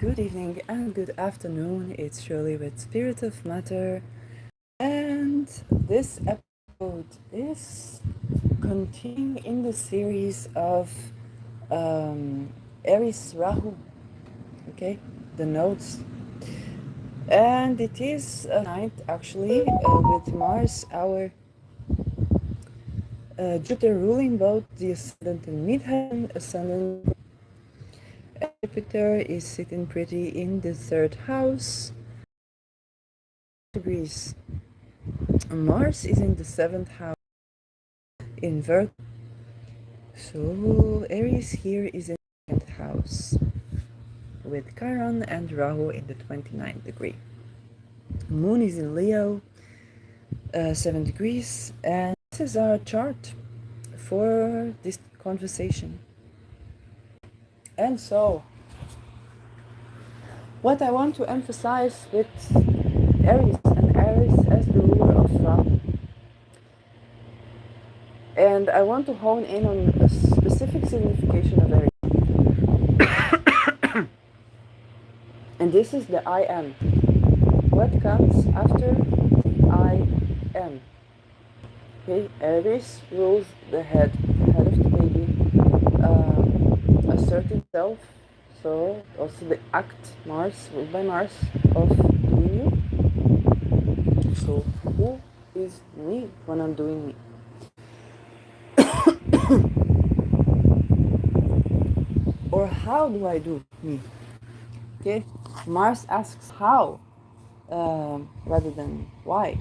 Good evening and good afternoon. It's Shirley with Spirit of Matter, and this episode is continuing in the series of Aries Rahu. Okay, the notes, and it is a night actually with Mars, our Jupiter ruling both the Ascendant and Midheaven. Ascendant Jupiter is sitting pretty in the third house. Degrees. Mars is in the seventh house in Virgo. So Aries here is in the second house with Chiron and Rahu in the 29th degree. Moon is in Leo, 7 degrees, and this is our chart for this conversation. And so, what I want to emphasize with Aries and Aries as the ruler of Rahu. And I want to hone in on a specific signification of Aries. And this is the I am. What comes after I am? Okay, Aries rules the head of the baby, asserting self. So also the act, Mars, ruled by Mars, of doing you. So who is me when I'm doing me? Or how do I do me? Okay, Mars asks how rather than why.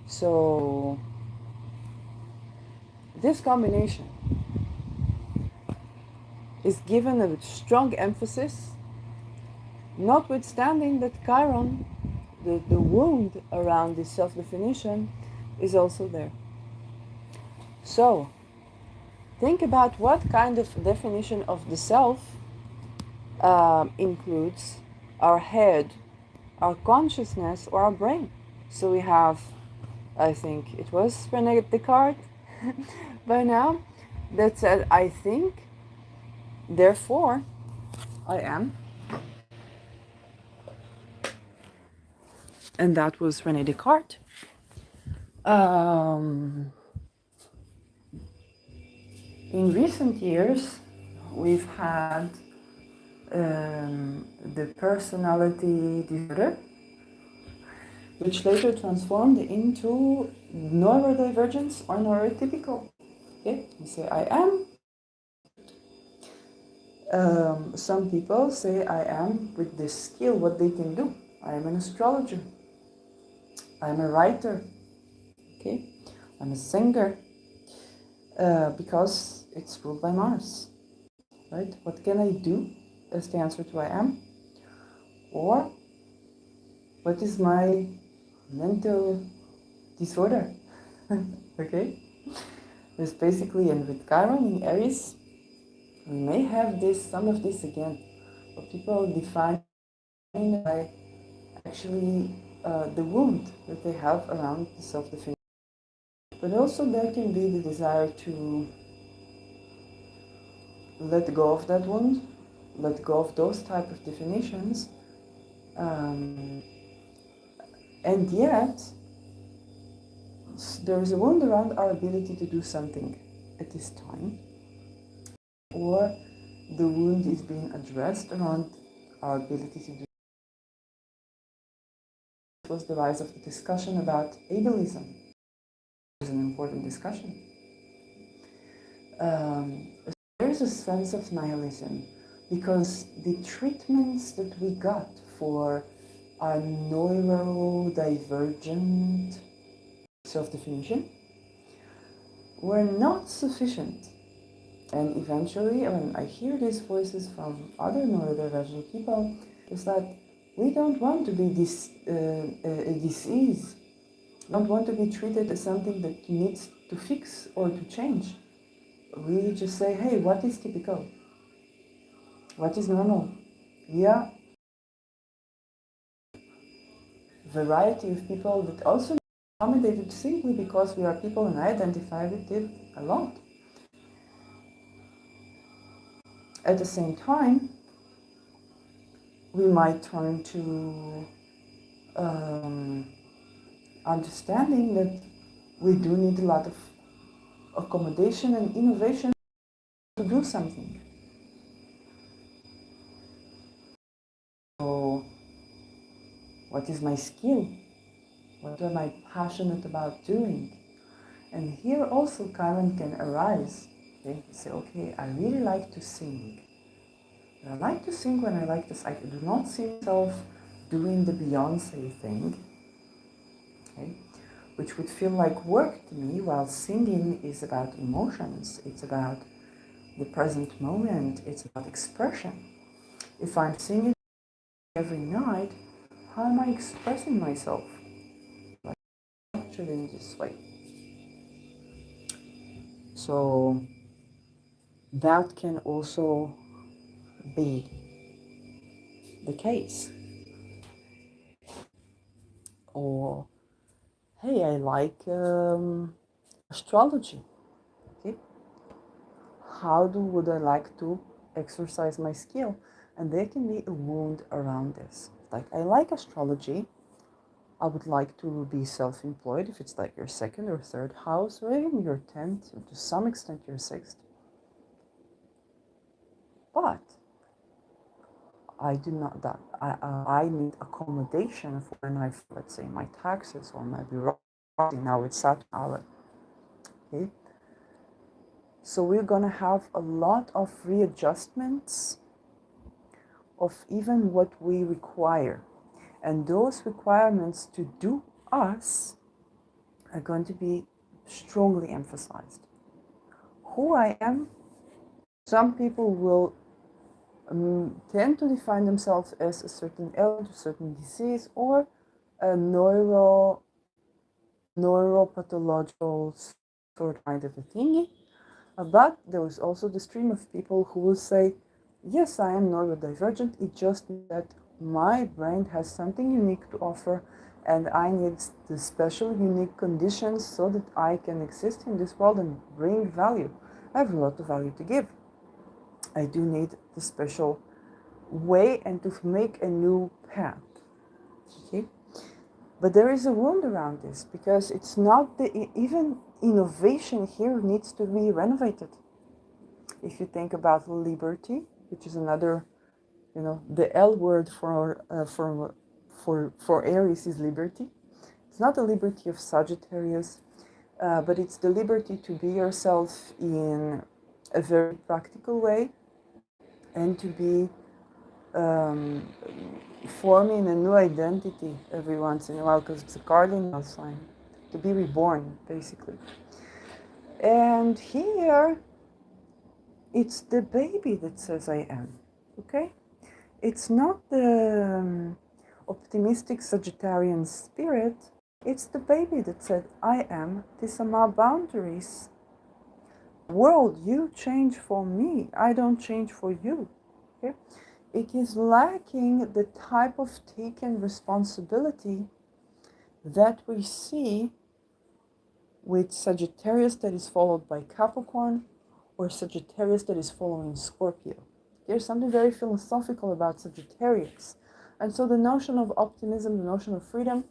So this combination is given a strong emphasis, notwithstanding that Chiron, the wound around this self-definition, is also there. So think about what kind of definition of the self includes our head, our consciousness, or our brain. So we have, I think it was Rene Descartes by now, that said, I think, therefore I am. And that was Rene Descartes. In recent years, we've had the personality disorder, which later transformed into neurodivergence or neurotypical. Okay, you say I am. Some people say I am with this skill, what they can do. I am an astrologer. I'm a writer. Okay, I'm a singer. Because it's ruled by Mars. Right? What can I do as the answer to I am? Or what is my mental disorder? Okay? There's basically, and with Chiron in Aries, we may have some of this again, what people define by actually the wound that they have around the self-definition. But also there can be the desire to let go of that wound, let go of those type of definitions, and yet there is a wound around our ability to do something at this time, or the wound is being addressed around our ability to do. It was the rise of the discussion about ableism. It's an important discussion. There is a sense of nihilism because the treatments that we got for our neurodivergent self-definition were not sufficient. And eventually, when I hear these voices from other neurodivergent people, it's that we don't want to be a disease. We don't want to be treated as something that needs to fix or to change. We just say, hey, what is typical? What is normal? Yeah, variety of people that also accommodated simply because we are people and I identify with it a lot. At the same time, we might turn to understanding that we do need a lot of accommodation and innovation to do something. So, what is my skill? What am I passionate about doing? And here also Chiron can arise. Okay, say, okay, I really like to sing. I like to sing when I like to. I do not see myself doing the Beyonce thing, okay, which would feel like work to me, while singing is about emotions. It's about the present moment. It's about expression. If I'm singing every night, how am I expressing myself? Like, actually in this way. So that can also be the case. Or, hey, I like astrology. Okay, would I like to exercise my skill? And there can be a wound around this. Like, I like astrology. I would like to be self-employed if it's like your second or third house, or even your 10th, to some extent your sixth. But I do not that I need accommodation for when I, let's say, my taxes or my bureaucracy. Now it's Saturn hour. Okay, so we're gonna have a lot of readjustments of even what we require, and those requirements to do us are going to be strongly emphasized. Who I am, some people will tend to define themselves as a certain ailment, a certain disease, or a neuropathological sort kind of a thingy. But there is also the stream of people who will say, yes, I am neurodivergent. It just means that my brain has something unique to offer, and I need the special, unique conditions so that I can exist in this world and bring value. I have a lot of value to give. I do need the special way and to make a new path. Okay? But there is a wound around this, because it's not even innovation here needs to be renovated. If you think about liberty, which is another, the L word for Aries is liberty. It's not the liberty of Sagittarius, but it's the liberty to be yourself in a very practical way, and to be forming a new identity every once in a while, because it's a cardinal sign, to be reborn, basically. And here, it's the baby that says I am, okay? It's not the optimistic Sagittarian spirit, it's the baby that said, I am, these are my boundaries. World, you change for me, I don't change for you, okay? It is lacking the type of taken responsibility that we see with Sagittarius that is followed by Capricorn, or Sagittarius that is following Scorpio. There's something very philosophical about Sagittarius. And so the notion of optimism, the notion of freedom,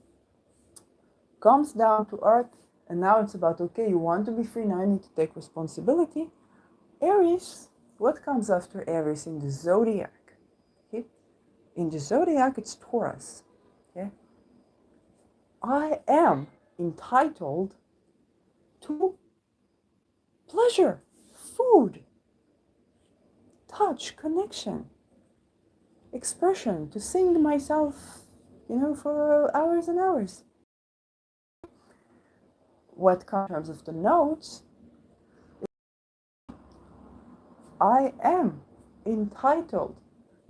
comes down to earth, and now it's about, okay, you want to be free, now you need to take responsibility. Aries, what comes after Aries in the zodiac? Okay? In the zodiac, it's Taurus. Okay? I am entitled to pleasure, food, touch, connection, expression, to sing myself, for hours and hours. What comes in terms of the notes, I am entitled.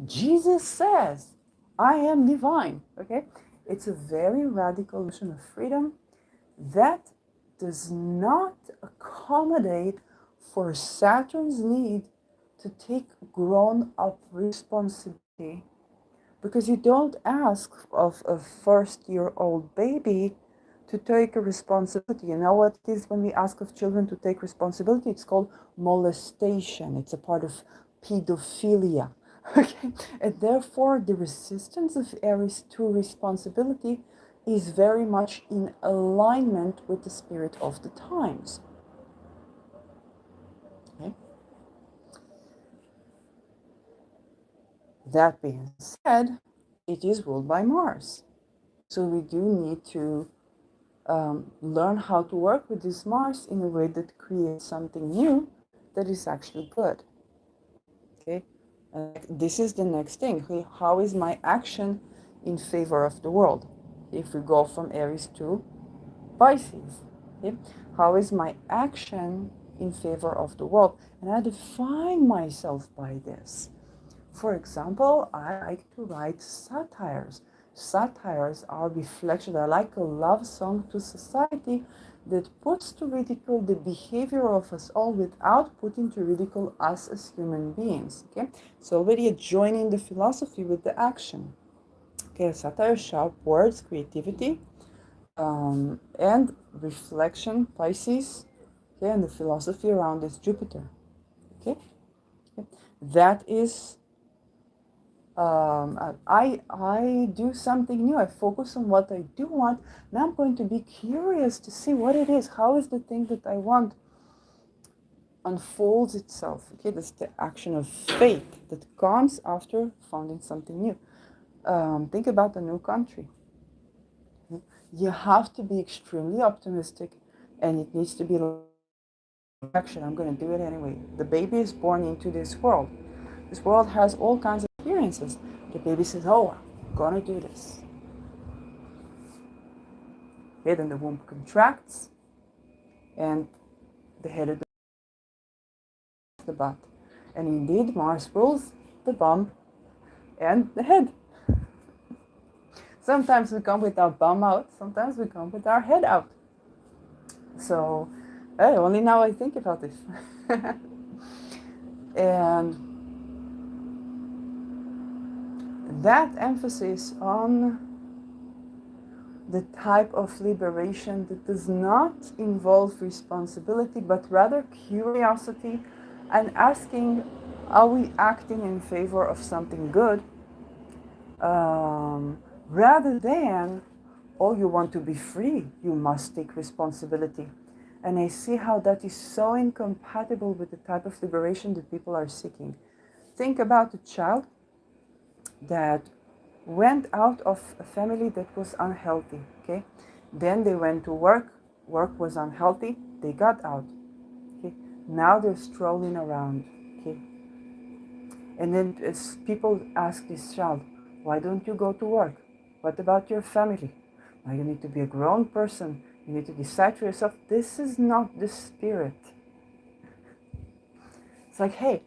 Jesus says, I am divine. Okay? It's a very radical notion of freedom that does not accommodate for Saturn's need to take grown-up responsibility, because you don't ask of a first-year-old baby to take a responsibility. You know what it is when we ask of children to take responsibility? It's called molestation. It's a part of pedophilia. Okay, and therefore the resistance of Aries to responsibility is very much in alignment with the spirit of the times. Okay? That being said, it is ruled by Mars. So we do need to learn how to work with this Mars in a way that creates something new that is actually good. Okay, this is the next thing. How is my action in favor of the world? If we go from Aries to Pisces, okay? How is my action in favor of the world? And I define myself by this. For example, I like to write satires. Satires are reflections. They're like a love song to society that puts to ridicule the behavior of us all without putting to ridicule us as human beings. Okay, so already joining the philosophy with the action. Okay, satire, sharp words, creativity, and reflection, Pisces. Okay, and the philosophy around this Jupiter. Okay, that is I do something new. I focus on what I do want. Now I'm going to be curious to see what it is. How is the thing that I want unfolds itself? Okay, that's the action of faith that comes after founding something new. Think about a new country. You have to be extremely optimistic, and it needs to be action. I'm going to do it anyway. The baby is born into this world. This world has all kinds of experiences. The baby says, "Oh, I'm going to do this." Okay, then the womb contracts, and the head of the butt. And indeed, Mars rules the bum and the head. Sometimes we come with our bum out, sometimes we come with our head out. So, only now I think about this. And that emphasis on the type of liberation that does not involve responsibility, but rather curiosity and asking, are we acting in favor of something good? Rather than, oh, you want to be free, you must take responsibility. And I see how that is so incompatible with the type of liberation that people are seeking. Think about a child that went out of a family that was unhealthy, okay? Then they went to work, work was unhealthy, they got out, okay? Now they're strolling around, okay? And then as people ask this child, why don't you go to work? What about your family? Now you need to be a grown person. You need to decide for yourself. This is not the spirit. It's like, hey,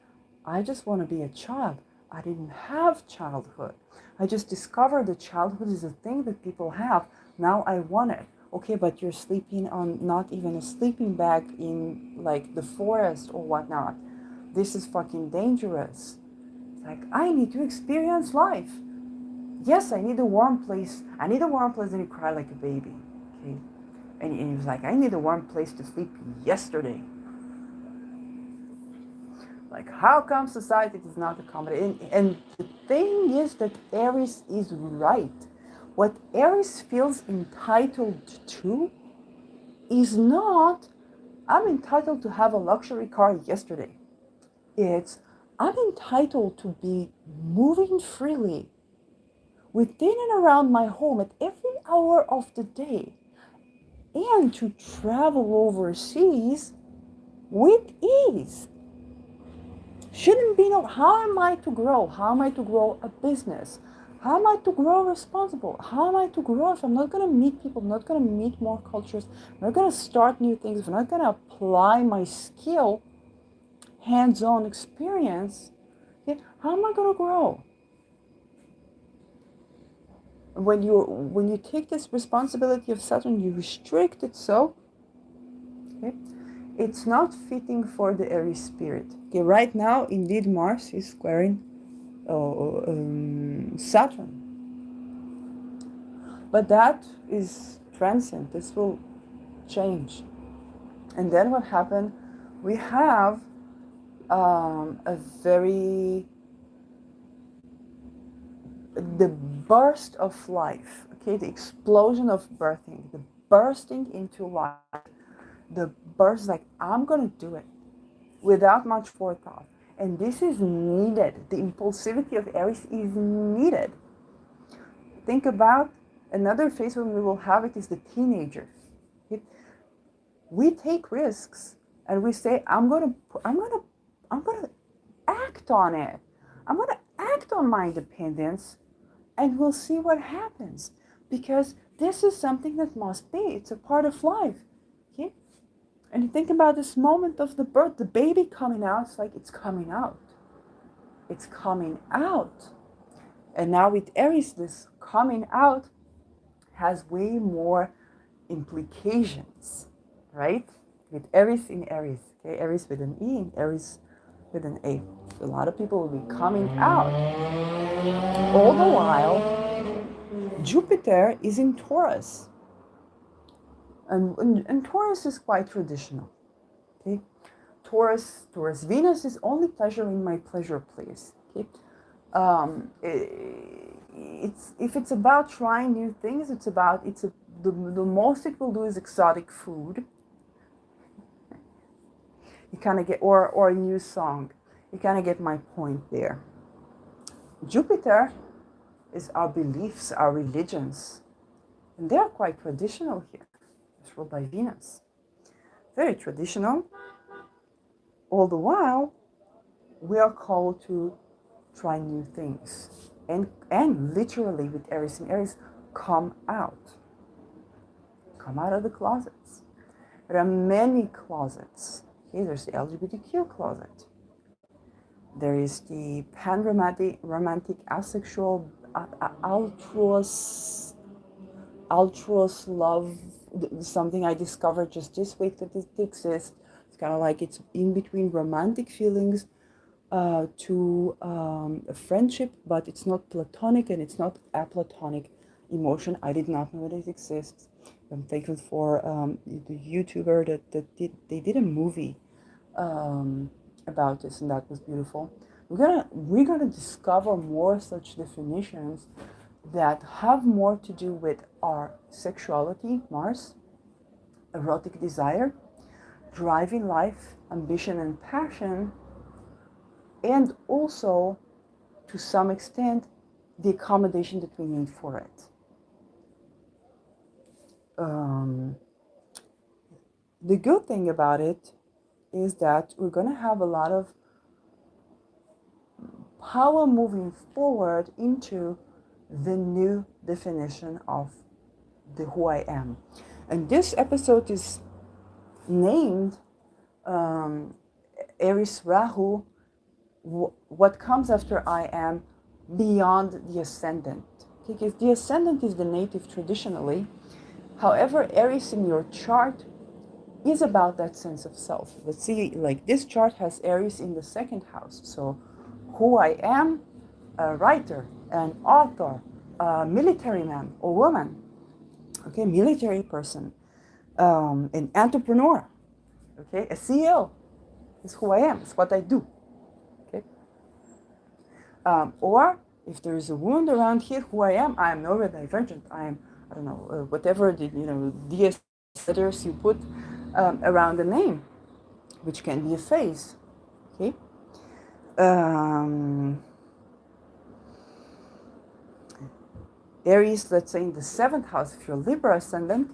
I just want to be a child. I didn't have childhood. I just discovered that childhood is a thing that people have. Now I want it. Okay, but you're sleeping on not even a sleeping bag in like the forest or whatnot. This is fucking dangerous. Like, I need to experience life. Yes, I need a warm place. I need a warm place, and you cry like a baby. Okay? And he was like, I need a warm place to sleep yesterday. Like, how come society does not accommodate? And the thing is that Aries is right. What Aries feels entitled to is not, I'm entitled to have a luxury car yesterday. It's, I'm entitled to be moving freely within and around my home at every hour of the day, and to travel overseas with ease. Shouldn't be no, how am I to grow? How am I to grow a business? How am I to grow responsible? How am I to grow if I'm not going to meet people, I'm not going to meet more cultures, I'm not going to start new things, if I'm not going to apply my skill, hands-on experience, okay, how am I going to grow? When you take this responsibility of Saturn, you restrict it so, okay, it's not fitting for the Aries spirit. Okay, right now, indeed, Mars is squaring Saturn. But that is transient. This will change. And then what happened? We have a very the burst of life, okay, the explosion of birthing, the bursting into life, the burst, like, I'm gonna do it without much forethought. And this is needed. The impulsivity of Aries is needed. Think about another phase when we will have it is the teenager. We take risks and we say, I'm gonna act on it. I'm gonna act on my independence, and we'll see what happens, because this is something that must be. It's a part of life. Okay? And you think about this moment of the birth, the baby coming out. It's like it's coming out. It's coming out. And now with Aries, this coming out has way more implications, right? With Aries in Aries, okay? Aries with an E and Aries with an A. A lot of people will be coming out. All the while, Jupiter is in Taurus. And Taurus is quite traditional, okay? Taurus, Venus is only pleasure in my pleasure place, okay? If it's about trying new things, the most it will do is exotic food. You kind of get, or a new song. You kind of get my point there. Jupiter is our beliefs, our religions, and they are quite traditional here. It's ruled by Venus. Very traditional. All the while, we are called to try new things. And literally with Aries and Aries, come out. Come out of the closets. There are many closets. Okay, there's the LGBTQ closet. There is the pan-romantic, asexual, altruist love, something I discovered just this week that it exists. It's kind of like it's in between romantic feelings to a friendship, but it's not platonic and it's not aplatonic emotion. I did not know that it exists. I'm thankful for the YouTuber that did a movie about this, and that was beautiful. We're gonna discover more such definitions that have more to do with our sexuality, Mars, erotic desire, driving life, ambition and passion, and also, to some extent, the accommodation that we need for it. The good thing about it is that we're going to have a lot of power moving forward into the new definition of the who I am. And this episode is named Aries Rahu, what comes after I am beyond the Ascendant. Because the Ascendant is the native traditionally. However, Aries in your chart is about that sense of self. Let's see, like this chart has Aries in the second house. So who I am, a writer, an author, a military man or woman, okay, military person, an entrepreneur, okay, a CEO is who I am, it's what I do, okay. Or if there is a wound around here, who I am neurodivergent. I am, I don't know, whatever the, DS letters you put around the name, which can be a phase, okay. Aries, let's say in the 7th house, if you're Libra ascendant,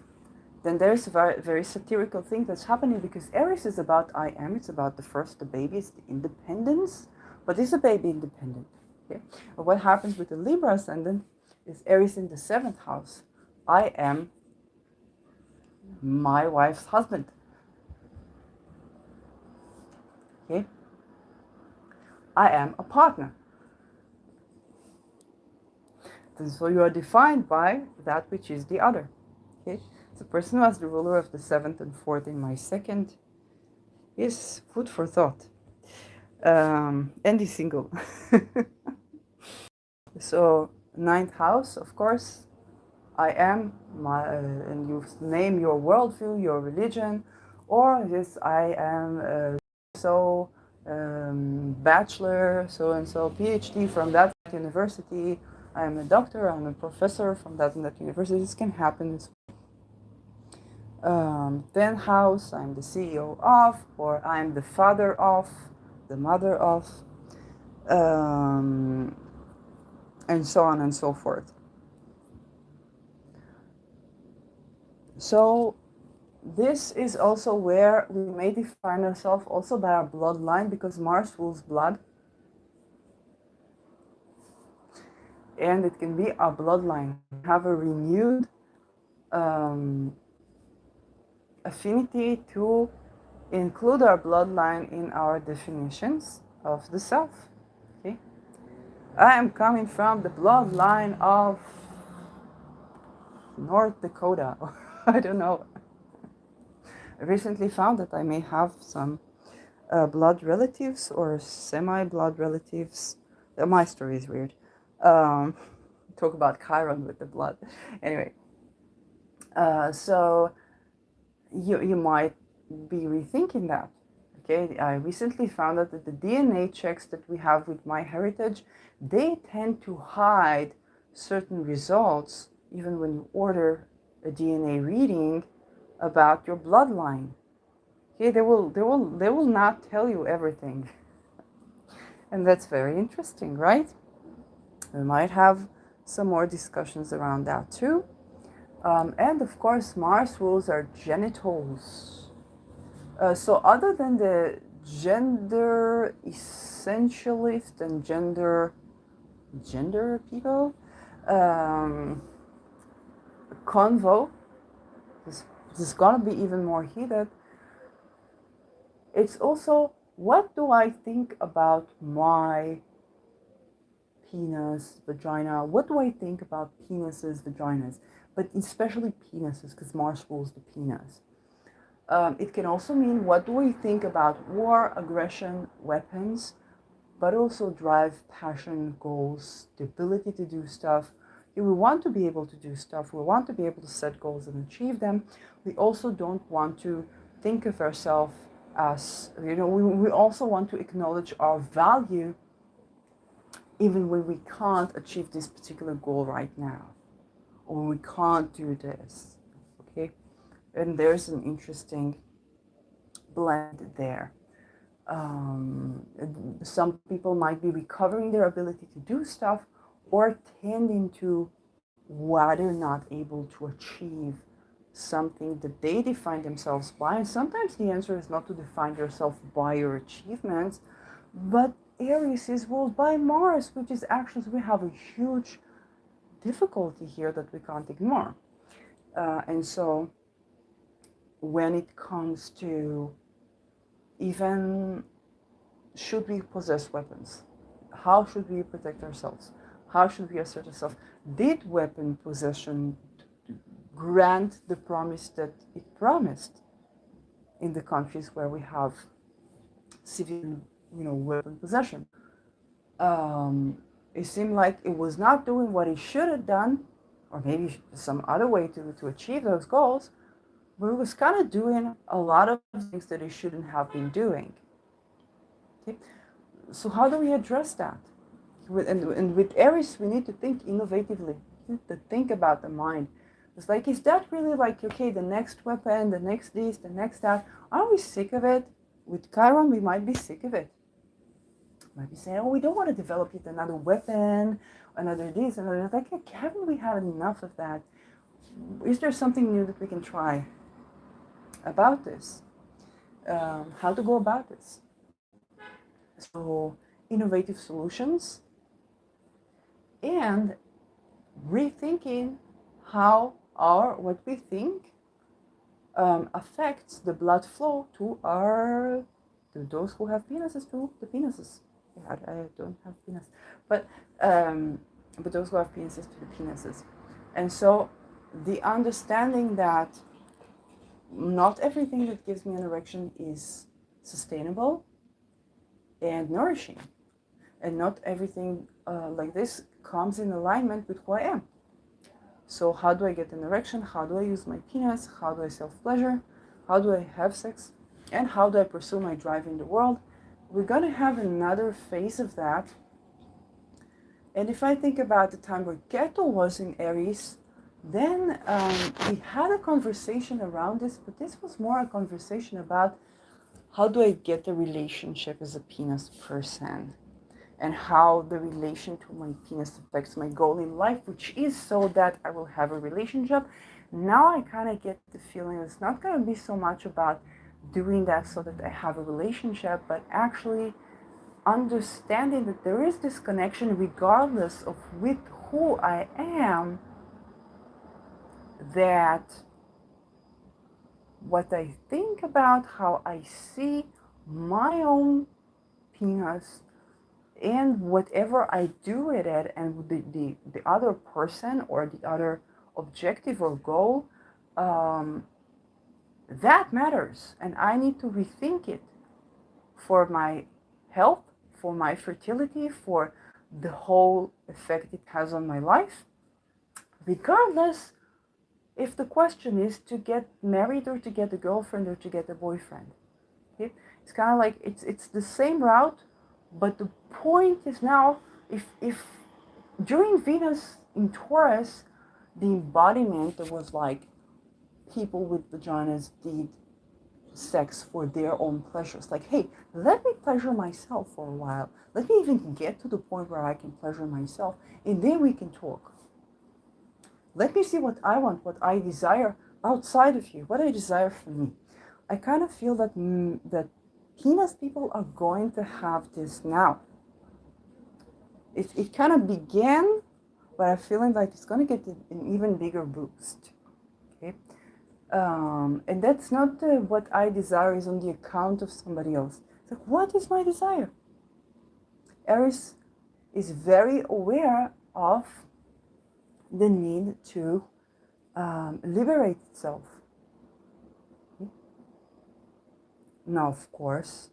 then there's a very, very satirical thing that's happening, because Aries is about I am, it's about the baby, it's the independence, but is a baby independent? Okay? But what happens with the Libra ascendant is Aries in the 7th house. I am my wife's husband. Okay? I am a partner. And so you are defined by that which is the other. Okay? The person who has the ruler of the 7th and 4th in my second is food for thought. And is single. So 9th house, of course, I am my, and you name your worldview, your religion, or this I am bachelor, so and so, PhD from that university, I'm a doctor, I'm a professor from that and that university. This can happen. 10th house, I'm the CEO of, or I'm the father of, the mother of, and so on and so forth. So this is also where we may define ourselves also by our bloodline, because Mars rules blood. And it can be our bloodline. We have a renewed affinity to include our bloodline in our definitions of the self. Okay? I am coming from the bloodline of North Dakota. I don't know. I recently found that I may have some blood relatives or semi-blood relatives. My story is weird. Talk about Chiron with the blood. Anyway, so you might be rethinking that. Okay, I recently found out that the DNA checks that we have with MyHeritage, they tend to hide certain results even when you order a DNA reading about your bloodline. Okay, they will not tell you everything. And that's very interesting, right? We might have some more discussions around that too. And of course, Mars rules our genitals. So other than the gender essentialist and gender people convo, this is gonna be even more heated. It's also, what do I think about my penis, vagina? What do I think about penises, vaginas? But especially penises, because Mars rules the penis. It can also mean, what do we think about war, aggression, weapons, but also drive, passion, goals, the ability to do stuff. We want to be able to do stuff. We want to be able to set goals and achieve them. We also don't want to think of ourselves as, we also want to acknowledge our value even when we can't achieve this particular goal right now, or we can't do this, okay? And there's an interesting blend there. Some people might be recovering their ability to do stuff, or tending to rather not able to achieve something that they define themselves by. And sometimes the answer is not to define yourself by your achievements, but Aries is ruled by Mars, which is actually, we have a huge difficulty here that we can't ignore. And so when it comes to, even, should we possess weapons? How should we protect ourselves? How should we assert ourselves? Did weapon possession grant the promise that it promised in the countries where we have civilian, weapon possession? It seemed like it was not doing what it should have done, or maybe some other way to achieve those goals, but it was kind of doing a lot of things that it shouldn't have been doing. Okay? So how do we address that? And with Aries, we need to think innovatively, to think about the mind. It's like, is that really like, okay, the next weapon, the next this, the next that? Are we sick of it? With Chiron, we might be sick of it. We might be saying, oh, we don't want to develop yet another weapon, another this, another that. Like, haven't we had enough of that? Is there something new that we can try about this? How to go about this? So, innovative solutions, and rethinking how what we think affects the blood flow to those who have penises, to the penises. Yeah, I don't have penis, but those who have penises, to the penises. And so the understanding that not everything that gives me an erection is sustainable and nourishing, and not everything like this comes in alignment with who I am. So how do I get an erection? How do I use my penis? How do I self-pleasure? How do I have sex? And how do I pursue my drive in the world? We're going to have another phase of that And if I think about the time where Ketu was in Aries, then we had a conversation around this, but this was more a conversation about how do I get a relationship as a penis person, and how the relation to my penis affects my goal in life, which is so that I will have a relationship. Now I kind of get the feeling it's not going to be so much about doing that so that I have a relationship, but actually understanding that there is this connection regardless of with who I am, that what I think about, how I see my own penis, and whatever I do with it, and the other person or the other objective or goal, that matters. And I need to rethink it for my health, for my fertility, for the whole effect it has on my life, regardless if the question is to get married or to get a girlfriend or to get a boyfriend. Okay? It's kind of like it's the same route, but the point is now, if during Venus in Taurus, the embodiment that was like people with vaginas did sex for their own pleasures. Like, hey, let me pleasure myself for a while. Let me even get to the point where I can pleasure myself, and then we can talk. Let me see what I want, what I desire outside of you, what I desire for me. I kind of feel that that penis people are going to have this now. It kind of began, but I'm feeling like it's going to get an even bigger boost. Okay, and that's not what I desire is on the account of somebody else. It's like, what is my desire? Aries is very aware of the need to liberate itself. Now, of course,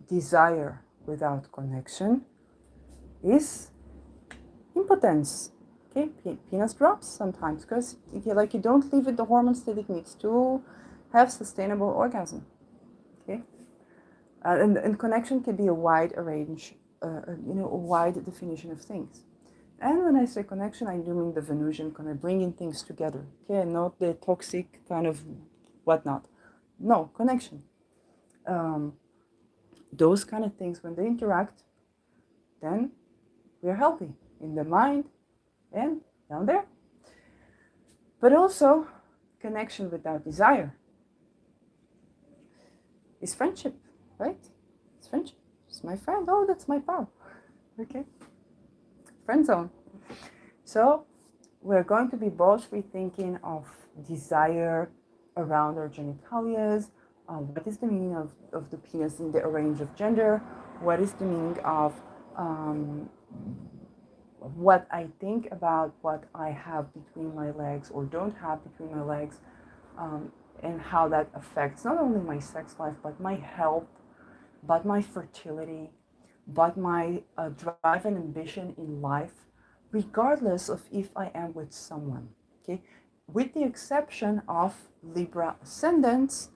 desire without connection is impotence. Okay, penis drops sometimes because like you don't leave it the hormones that it needs to have sustainable orgasm. Okay, and connection can be a wide range, a wide definition of things. And when I say connection, I do mean the Venusian kind of bringing things together. Okay, not the toxic kind of whatnot. No, connection. Those kind of things, when they interact, then we're healthy in the mind and down there. But also, connection without desire is friendship, right? It's friendship. It's my friend. Oh, that's my pal. Okay. Friend zone. So we're going to be both rethinking of desire around our genitalias. What is the meaning of the penis in the range of gender? What is the meaning of what I think about what I have between my legs or don't have between my legs, and how that affects not only my sex life, but my health, but my fertility, but my drive and ambition in life, regardless of if I am with someone, okay? With the exception of Libra ascendants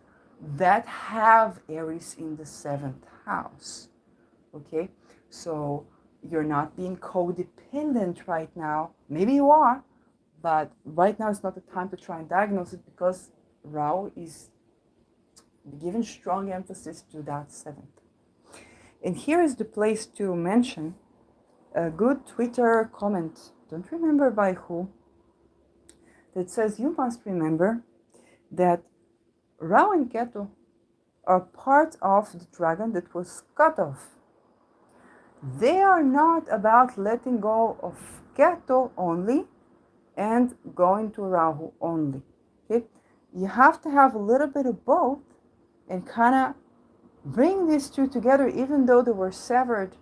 that have Aries in the 7th house, okay? So you're not being codependent right now. Maybe you are, but right now is not the time to try and diagnose it because Rahu is giving strong emphasis to that 7th. And here is the place to mention a good Twitter comment, don't remember by who, that says you must remember that Rahu and Ketu are part of the dragon that was cut off. They are not about letting go of Ketu only and going to Rahu only. Okay? You have to have a little bit of both and kind of bring these two together even though they were severed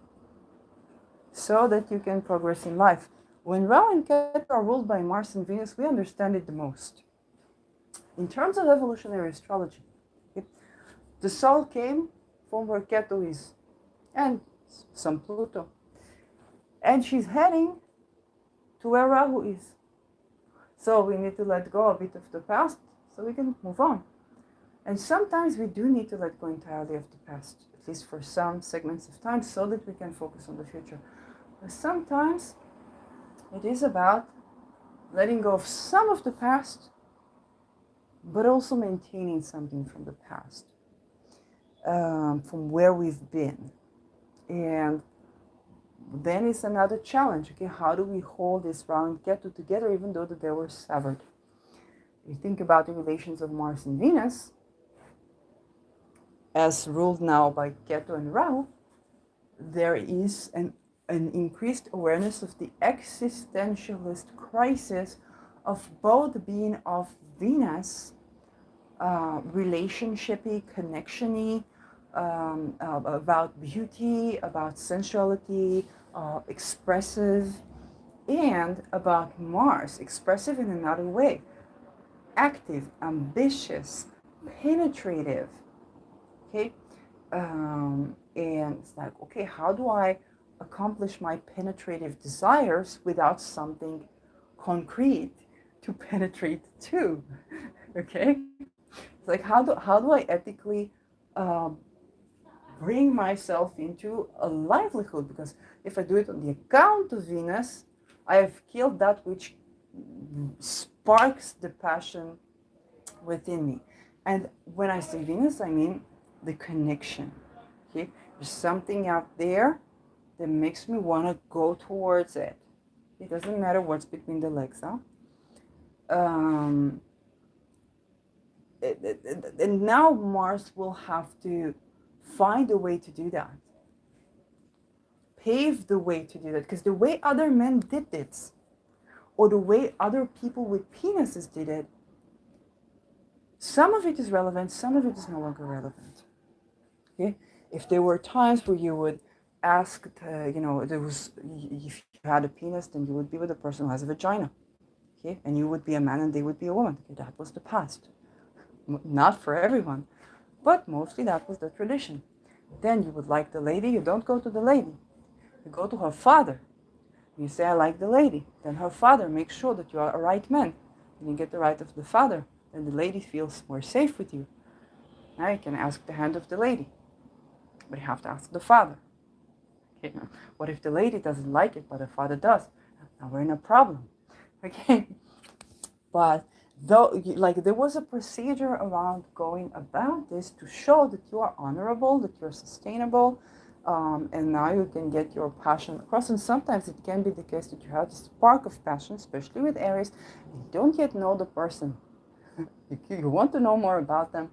so that you can progress in life. When Rahu and Ketu are ruled by Mars and Venus, we understand it the most. In terms of evolutionary astrology, the Sol came from where Ketu is, and some Pluto. And she's heading to where Rahu is. So we need to let go a bit of the past so we can move on. And sometimes we do need to let go entirely of the past, at least for some segments of time, so that we can focus on the future. But sometimes It is about letting go of some of the past, but also maintaining something from the past, from where we've been. And then it's another challenge. Okay, how do we hold this round Ketu together even though that they were severed? You think about the relations of Mars and Venus, as ruled now by Ketu and Rahu, there is an increased awareness of the existentialist crisis of both being of Venus, relationshipy, connectiony, about beauty, about sensuality, expressive, and about Mars, expressive in another way, active, ambitious, penetrative. Okay, and it's like, okay, how do I accomplish my penetrative desires without something concrete to penetrate to? Okay, it's like, how do I ethically bring myself into a livelihood? Because if I do it on the account of Venus, I have killed that which sparks the passion within me. And when I say Venus, I mean the connection. Okay, there's something out there that makes me want to go towards it. It doesn't matter what's between the legs, huh? And now Mars will have to find a way to do that, pave the way to do that, because the way other men did this, or the way other people with penises did it, some of it is relevant, some of it is no longer relevant. Okay, if there were times where you would ask, there was, if you had a penis, then you would be with a person who has a vagina. Okay, and you would be a man and they would be a woman. Okay, that was the past. Not for everyone, but mostly that was the tradition. Then you would like the lady, you don't go to the lady, you go to her father. You say, I like the lady. Then her father makes sure that you are a right man. And you get the right of the father. Then the lady feels more safe with you. Now you can ask the hand of the lady. But you have to ask the father. Okay. What if the lady doesn't like it, but the father does? Now we're in a problem. Okay. But though, like, there was a procedure around going about this to show that you are honorable, that you're sustainable, and now you can get your passion across. And sometimes it can be the case that you have this spark of passion, especially with Aries. You don't yet know the person. You want to know more about them,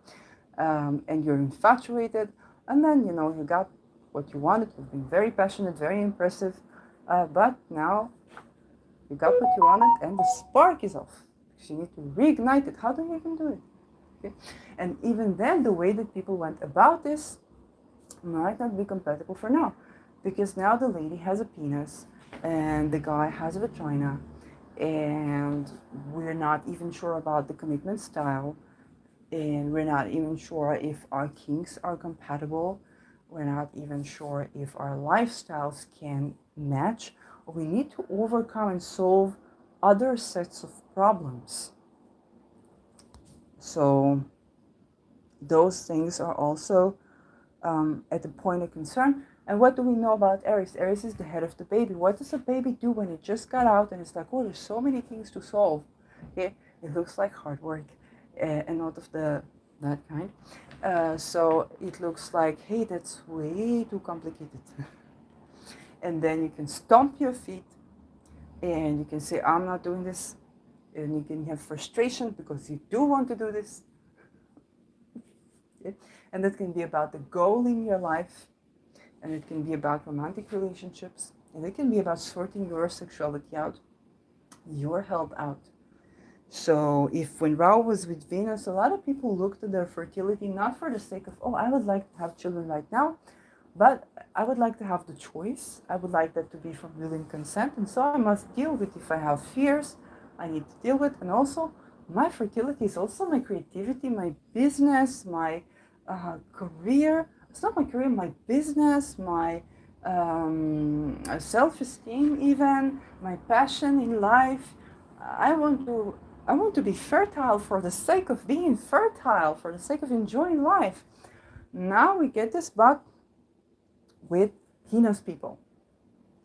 and you're infatuated. And then, you got what you wanted. You've been very passionate, very impressive. But now you got what you wanted, and the spark is off. So you need to reignite it. How do you even do it? Okay? And even then, the way that people went about this might not be compatible for now, because now the lady has a penis and the guy has a vagina, and we're not even sure about the commitment style, and we're not even sure if our kinks are compatible. We're not even sure if our lifestyles can match. We need to overcome and solve other sets of problems. So those things are also at the point of concern. And what do we know about Aries? Aries is the head of the baby. What does a baby do when it just got out and it's like, oh, there's so many things to solve? Okay? It looks like hard work, and not of that kind. So it looks like, hey, that's way too complicated. And then you can stomp your feet and you can say, I'm not doing this. And you can have frustration because you do want to do this. Okay? And that can be about the goal in your life. And it can be about romantic relationships. And it can be about sorting your sexuality out, your health out. So if when Rahu was with Venus, a lot of people looked at their fertility not for the sake of, oh, I would like to have children right now, but I would like to have the choice. I would like that to be from willing consent. And so I must deal with, if I have fears, I need to deal with. And also my fertility is also my creativity, my business, my career. It's not my career, my business, my self-esteem even, my passion in life. I want to be fertile for the sake of being fertile, for the sake of enjoying life. Now we get this, but with Venus people.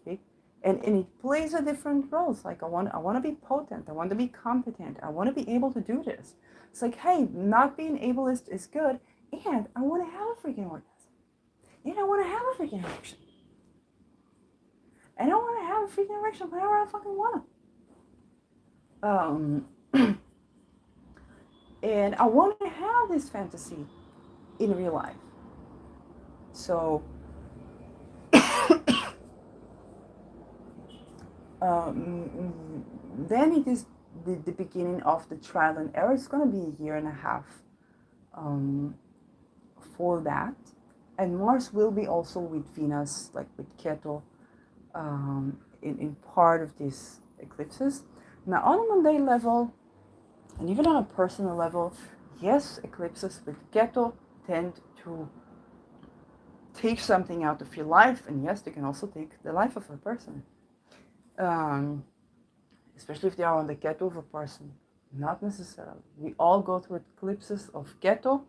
Okay? And it plays a different roles. Like I want to be potent. I want to be competent. I want to be able to do this. It's like, hey, not being able is good, and I want to have a freaking orgasm. And I want to have a freaking erection. And I want to have a freaking erection whenever I fucking want to. And I want to have this fantasy in real life. So then it is the beginning of the trial and error. It's going to be a year and a half for that. And Mars will be also with Venus, like with Ketu, in part of these eclipses. Now, on a mundane level, and even on a personal level, yes, eclipses with Ketu tend to take something out of your life, and yes, they can also take the life of a person. Especially if they are on the Ketu of a person. Not necessarily. We all go through eclipses of Ketu,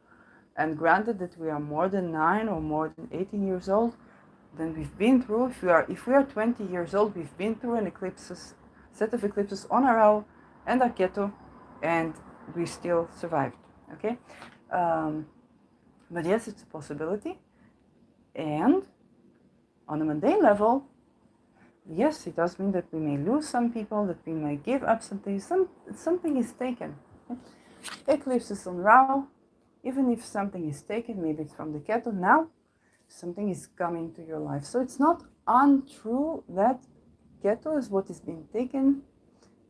and granted that we are more than 9 or more than 18 years old, then we've been through, if we are 20 years old, we've been through an set of eclipses on our Rahu and our Ketu, and we still survived, okay? But yes, it's a possibility. And on a mundane level, yes, it does mean that we may lose some people, that we may give up something. Something is taken. Eclipses on Rahu, even if something is taken, maybe it's from the Ketu, now something is coming to your life. So it's not untrue that Ketu is what is being taken,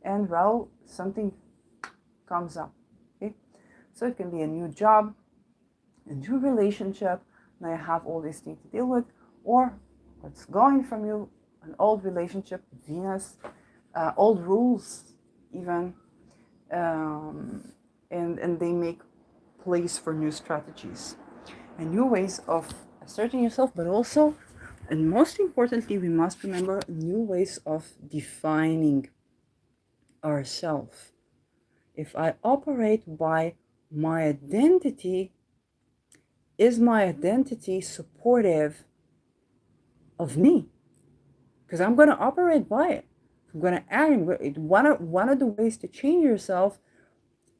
and Rahu, something comes up. Okay? So it can be a new job, a new relationship. Now you have all these things to deal with, or what's going from you, an old relationship with Venus, old rules even, and they make place for new strategies and new ways of asserting yourself, but also, and most importantly, we must remember new ways of defining ourselves. If I operate by my identity, is my identity supportive of me? Because I'm going to operate by it. I'm going to act. One of the ways to change yourself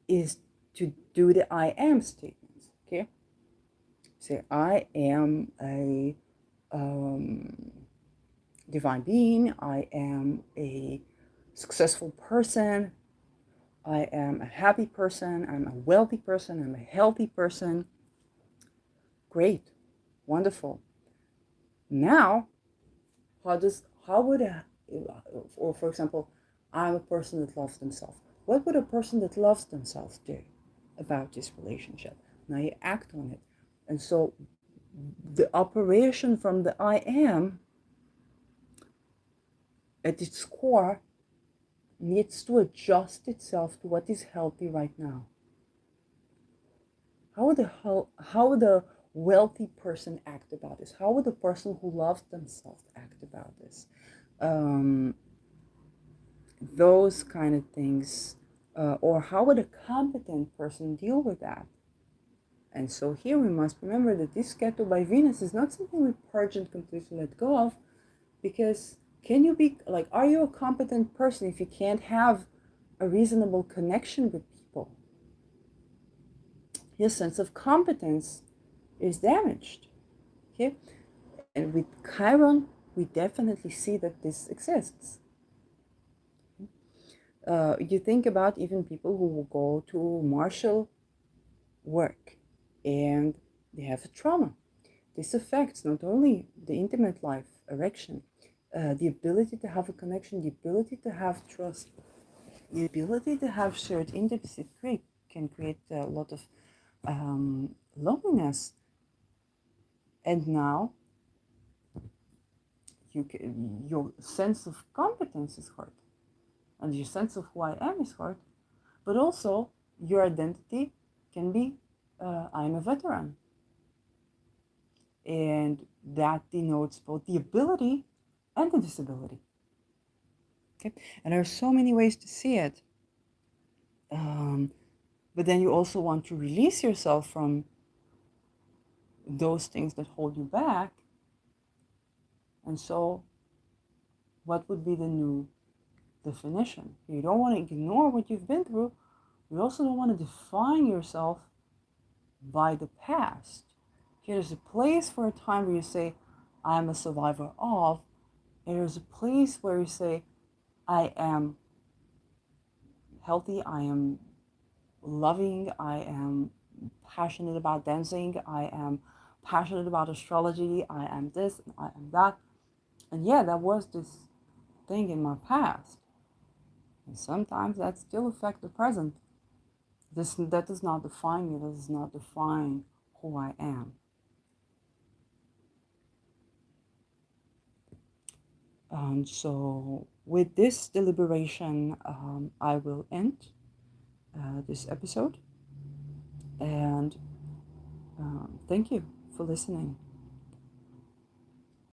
is to do the I am statements. Okay? Say, I am a divine being. I am a successful person. I am a happy person. I'm a wealthy person. I'm a healthy person. Great. Wonderful. Now, how would or for example, I'm a person that loves themselves. What would a person that loves themselves do about this relationship? Now you act on it. And so the operation from the I am at its core needs to adjust itself to what is healthy right now. How would the wealthy person act about this? How would the person who loves themselves act about this? Those kind of things, or how would a competent person deal with that? And so here we must remember that this Ketu by Venus is not something we purge and completely let go of, because can you be, like, are you a competent person if you can't have a reasonable connection with people? Your sense of competence is damaged, okay? And with Chiron, we definitely see that this exists. You think about even people who will go to martial work and they have a trauma. This affects not only the intimate life, erection, the ability to have a connection, the ability to have trust, the ability to have shared intimacy can create a lot of loneliness. And now your sense of competence is hurt, and your sense of who I am is hurt, but also your identity can be I'm a veteran. And that denotes both the ability and the disability. Okay, and there are so many ways to see it. But then you also want to release yourself from those things that hold you back. And so what would be the new definition? You don't want to ignore what you've been through. You also don't want to define yourself by the past. Here's a place for a time where you say, I'm a survivor of. And there's a place where you say, I am healthy, I am loving, I am passionate about dancing, I am passionate about astrology, I am this, I am that. And yeah, that was this thing in my past. And sometimes that still affects the present. That does not define me, that does not define who I am. So with this deliberation, I will end this episode. And thank you for listening.